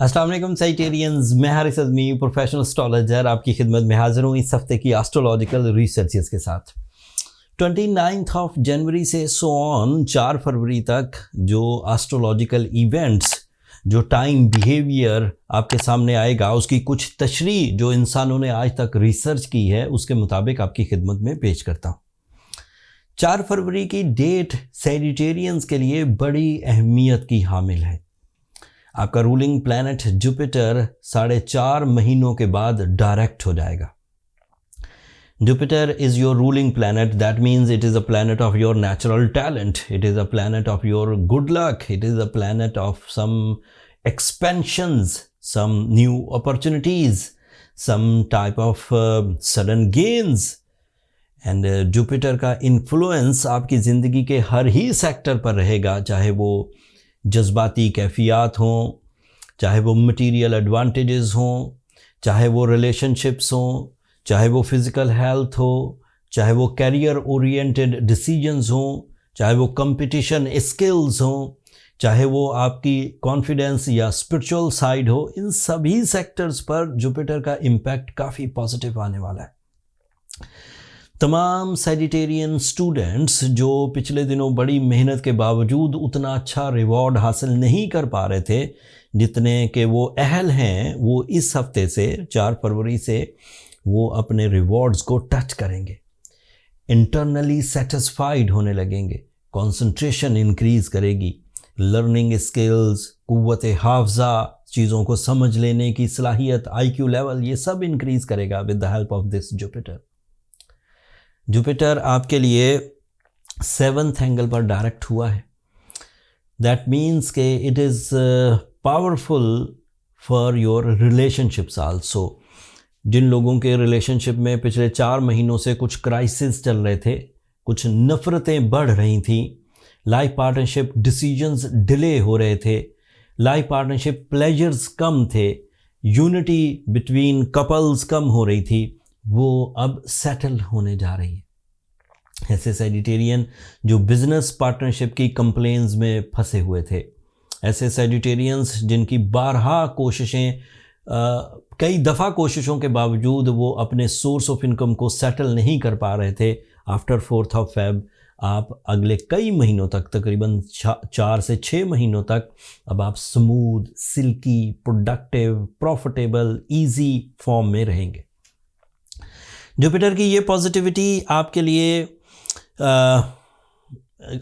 अस्सलाम वालेकुम साइटेरियंस, मैं हारिस अज़मी प्रोफेशनल एस्ट्रोलॉजर आपकी खिदमत में हाजिर हूँ इस हफ्ते की एस्ट्रोलॉजिकल रिसर्चेस के साथ। 29 जनवरी से सो ऑन 4 फरवरी तक जो एस्ट्रोलॉजिकल इवेंट्स, जो टाइम बिहेवियर आपके सामने आएगा, उसकी कुछ तशरीह जो इंसानों ने आज तक रिसर्च की है उसके मुताबिक आपकी खिदमत में पेश करता हूँ। 4 फरवरी की डेट सैजिटेरियंस के लिए बड़ी अहमियत की हामिल है। आपका रूलिंग प्लैनेट जुपिटर 4.5 महीनों के बाद डायरेक्ट हो जाएगा। Jupiter is your ruling planet, that means it is a planet of your natural talent, it is a planet of your good luck, it is a planet of some expansions, some new opportunities, some type of sudden gains. And Jupiter का influence आपकी ज़िंदगी के हर ही sector पर रहेगा, चाहे वो जज्बाती कैफियत हों, चाहे वो मटेरियल एडवांटेजेस हों, चाहे वो रिलेशनशिप्स हों, चाहे वो फिज़िकल हेल्थ हो, चाहे वो कैरियर ओरिएंटेड डिसीजंस हों, चाहे वो कंपटीशन स्किल्स हों, चाहे वो आपकी कॉन्फिडेंस या स्पिरिचुअल साइड हो, इन सभी सेक्टर्स पर जुपिटर का इम्पैक्ट काफ़ी पॉजिटिव आने वाला है। तमाम सैजिटेरियन स्टूडेंट्स जो पिछले दिनों बड़ी मेहनत के बावजूद उतना अच्छा रिवॉर्ड हासिल नहीं कर पा रहे थे जितने कि वो अहल हैं, वो इस हफ्ते से 4 फरवरी से वो अपने रिवॉर्ड्स को टच करेंगे, इंटरनली सेटिस्फाइड होने लगेंगे, कंसंट्रेशन इंक्रीज़ करेगी, लर्निंग स्किल्स, कुव्वत हाफ़ज़ा, चीज़ों को समझ लेने की सलाहियत, IQ लेवल, ये सब इंक्रीज़ करेगा with the help of this Jupiter. Jupiter आपके लिए 7th एंगल पर डायरेक्ट हुआ है। दैट मीन्स के it is powerful for your relationships also. जिन लोगों के रिलेशनशिप में पिछले 4 महीनों से कुछ क्राइसिस चल रहे थे, कुछ नफ़रतें बढ़ रही थी, लाइफ पार्टनरशिप डिसीजंस डिले हो रहे थे, लाइफ पार्टनरशिप प्लेजर्स कम थे, यूनिटी बिटवीन कपल्स कम हो रही थी, वो अब सेटल होने जा रही है। ऐसे सैजिटेरियन जो बिज़नेस पार्टनरशिप की कंप्लेंट्स में फंसे हुए थे, ऐसे सैजिटेरियंस जिनकी बारहा कोशिशें, कई दफ़ा कोशिशों के बावजूद वो अपने सोर्स ऑफ इनकम को सेटल नहीं कर पा रहे थे, आफ्टर 4 Feb आप अगले कई महीनों तक, तकरीबन 4 से 6 महीनों तक, अब आप smooth, silky, productive, profitable, easy form में रहेंगे। जुपिटर की ये पॉजिटिविटी आपके लिए,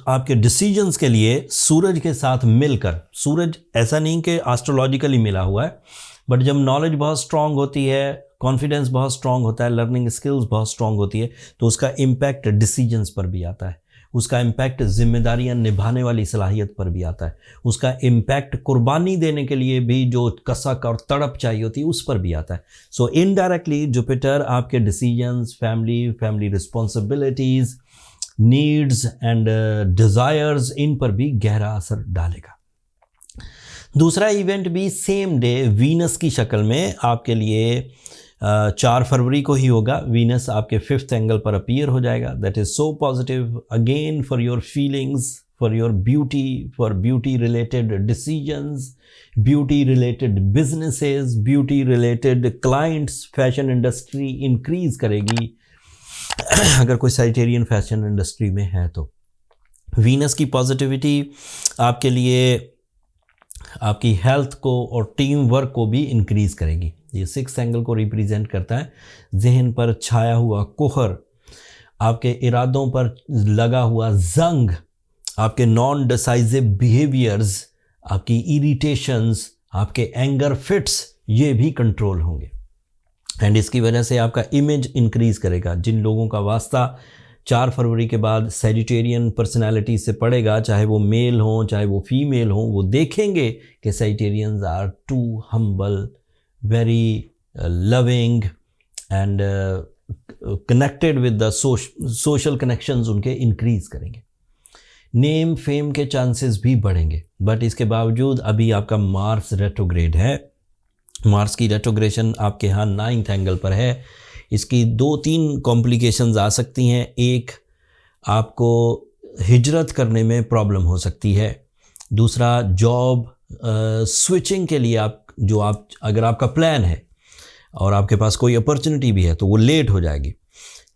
आपके डिसीजंस के लिए सूरज के साथ मिलकर, सूरज ऐसा नहीं कि एस्ट्रोलॉजिकली मिला हुआ है, बट जब नॉलेज बहुत स्ट्रांग होती है, कॉन्फिडेंस बहुत स्ट्रांग होता है, लर्निंग स्किल्स बहुत स्ट्रांग होती है, तो उसका इम्पैक्ट डिसीजंस पर भी आता है, उसका इम्पैक्ट जिम्मेदारियां निभाने वाली सलाहियत पर भी आता है, उसका इम्पैक्ट कुर्बानी देने के लिए भी जो कसक और तड़प चाहिए होती है उस पर भी आता है। सो इनडायरेक्टली जुपिटर आपके decisions, family responsibilities, needs and desires, इन पर भी गहरा असर डालेगा। दूसरा इवेंट भी सेम डे वीनस की शक्ल में आपके लिए 4 फरवरी को ही होगा। वीनस आपके 5th एंगल पर अपीयर हो जाएगा। That is so positive again for your feelings, for your beauty, for beauty related decisions, beauty related businesses, beauty related clients. Fashion industry increase करेगी अगर कोई सैजिटेरियन फैशन इंडस्ट्री में है तो। वीनस की पॉजिटिविटी आपके लिए आपकी हेल्थ को और टीम वर्क को भी इंक्रीज़ करेगी। ये 6th एंगल को रिप्रेजेंट करता है। जहन पर छाया हुआ कोहर, आपके इरादों पर लगा हुआ जंग, आपके नॉन डिसाइसिव बिहेवियर्स, आपकी इरिटेशंस, आपके एंगर फिट्स, ये भी कंट्रोल होंगे। एंड इसकी वजह से आपका इमेज इंक्रीज़ करेगा। जिन लोगों का वास्ता 4 फरवरी के बाद सैजिटेरियन पर्सनालिटी से पड़ेगा, चाहे वो मेल हों चाहे वो फीमेल हों, वो देखेंगे कि Sagittarians are too humble, very loving and connected with the social connections, उनके इंक्रीज़ करेंगे। नेम फेम के चांसेस भी बढ़ेंगे। बट इसके बावजूद अभी आपका मार्स रेट्रोग्रेड है। मार्स की रेट्रोग्रेशन आपके यहाँ 9th एंगल पर है। इसकी 2-3 कॉम्प्लिकेशंस आ सकती हैं। एक, आपको हिजरत करने में प्रॉब्लम हो सकती है। दूसरा, जॉब स्विचिंग के लिए आप जो आप अगर आपका प्लान है और आपके पास कोई अपॉर्चुनिटी भी है तो वो लेट हो जाएगी।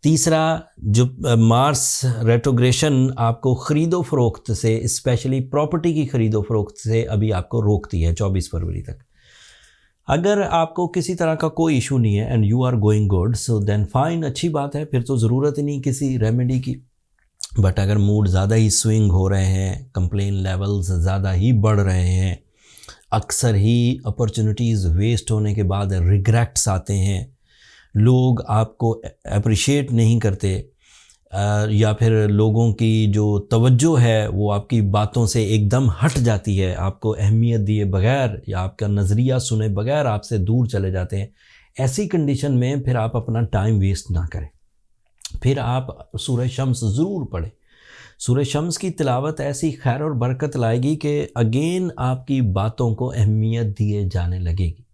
तीसरा, जो मार्स रेट्रोग्रेशन आपको ख़रीदो फ़रोख्त से, स्पेशली प्रॉपर्टी की ख़रीदो फ़रोख्त से अभी आपको रोकती है 24 फरवरी तक। अगर आपको किसी तरह का कोई इशू नहीं है and you are going good, so then fine, अच्छी बात है, फिर तो ज़रूरत ही नहीं किसी रेमेडी की। बट अगर मूड ज़्यादा ही स्विंग हो रहे हैं, कंप्लेन लेवल्स ज़्यादा ही बढ़ रहे हैं, अक्सर ही अपॉर्चुनिटीज़ वेस्ट होने के बाद रिग्रेट्स आते हैं, लोग आपको अप्रिशिएट नहीं करते, या फिर लोगों की जो तवज्जो है वो आपकी बातों से एकदम हट जाती है, आपको अहमियत दिए बगैर या आपका नज़रिया सुने बगैर आपसे दूर चले जाते हैं, ऐसी कंडीशन में फिर आप अपना टाइम वेस्ट ना करें। फिर आप सूरह शम्स ज़रूर पढ़ें। सूरह शम्स की तिलावत ऐसी खैर और बरकत लाएगी कि अगेन आपकी बातों को अहमियत दिए जाने लगेगी,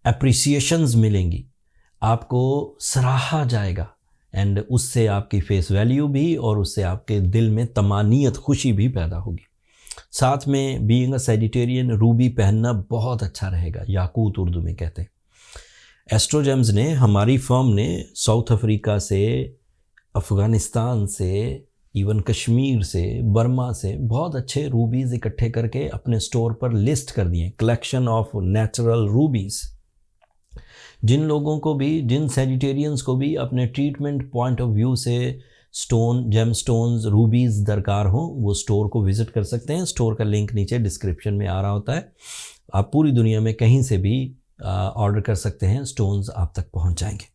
अप्रिसिएशंस मिलेंगी, आपको सराहा जाएगा, एंड उससे आपकी फेस वैल्यू भी और उससे आपके दिल में तमानियत, खुशी भी पैदा होगी। साथ में बीइंग अ सेजिटेरियन रूबी पहनना बहुत अच्छा रहेगा, याकूत उर्दू में कहते हैं। एस्ट्रोजेम्स ने, हमारी फर्म ने साउथ अफ्रीका से, अफ़गानिस्तान से, इवन कश्मीर से, बर्मा से बहुत अच्छे रूबीज़ इकट्ठे करके अपने स्टोर पर लिस्ट कर दिए, कलेक्शन ऑफ नेचुरल रूबीज़। जिन लोगों को भी, जिन सेजिटेरियंस को भी अपने ट्रीटमेंट पॉइंट ऑफ व्यू से स्टोन, जेम स्टोन्स, रूबीज़ दरकार हो, वो स्टोर को विज़िट कर सकते हैं। स्टोर का लिंक नीचे डिस्क्रिप्शन में आ रहा होता है। आप पूरी दुनिया में कहीं से भी ऑर्डर कर सकते हैं, स्टोन्स आप तक पहुंच जाएंगे।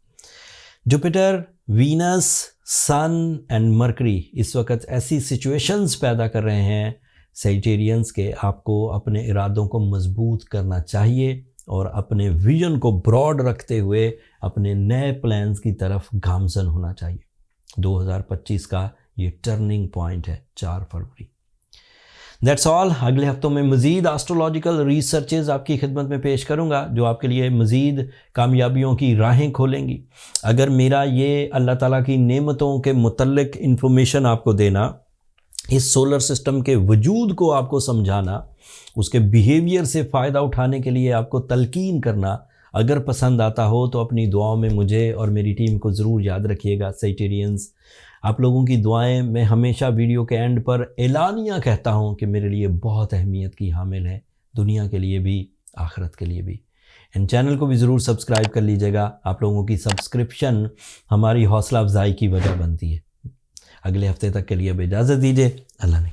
Jupiter, Venus, sun and Mercury इस वक्त ऐसी सिचुएशंस पैदा कर रहे हैं सेजिटेरियंस के, आपको अपने इरादों को मजबूत करना चाहिए और अपने विजन को ब्रॉड रखते हुए अपने नए प्लान्स की तरफ गामजन होना चाहिए। 2025 का ये टर्निंग पॉइंट है, 4 फरवरी। That's all. अगले हफ्तों में मज़ीद एस्ट्रोलॉजिकल रिसर्चेज आपकी खिदमत में पेश करूंगा जो आपके लिए मज़ीद कामयाबियों की राहें खोलेंगी। अगर मेरा ये अल्लाह ताला की नेमतों के मुतल्लिक इन्फॉर्मेशन आपको देना, इस सोलर सिस्टम के वजूद को आपको समझाना, उसके बिहेवियर से फ़ायदा उठाने के लिए आपको तलकीन करना अगर पसंद आता हो तो अपनी दुआओं में मुझे और मेरी टीम को ज़रूर याद रखिएगा। सेजिटेरियंस, आप लोगों की दुआएं मैं हमेशा वीडियो के एंड पर एलानिया कहता हूं कि मेरे लिए बहुत अहमियत की हामिल है, दुनिया के लिए भी, आखिरत के लिए भी। एंड चैनल को भी ज़रूर सब्सक्राइब कर लीजिएगा। आप लोगों की सब्सक्रिप्शन हमारी हौसला अफजाई की वजह बनती है। अगले हफ्ते तक के लिए अब इजाज़त दीजिए। अल्लाह ने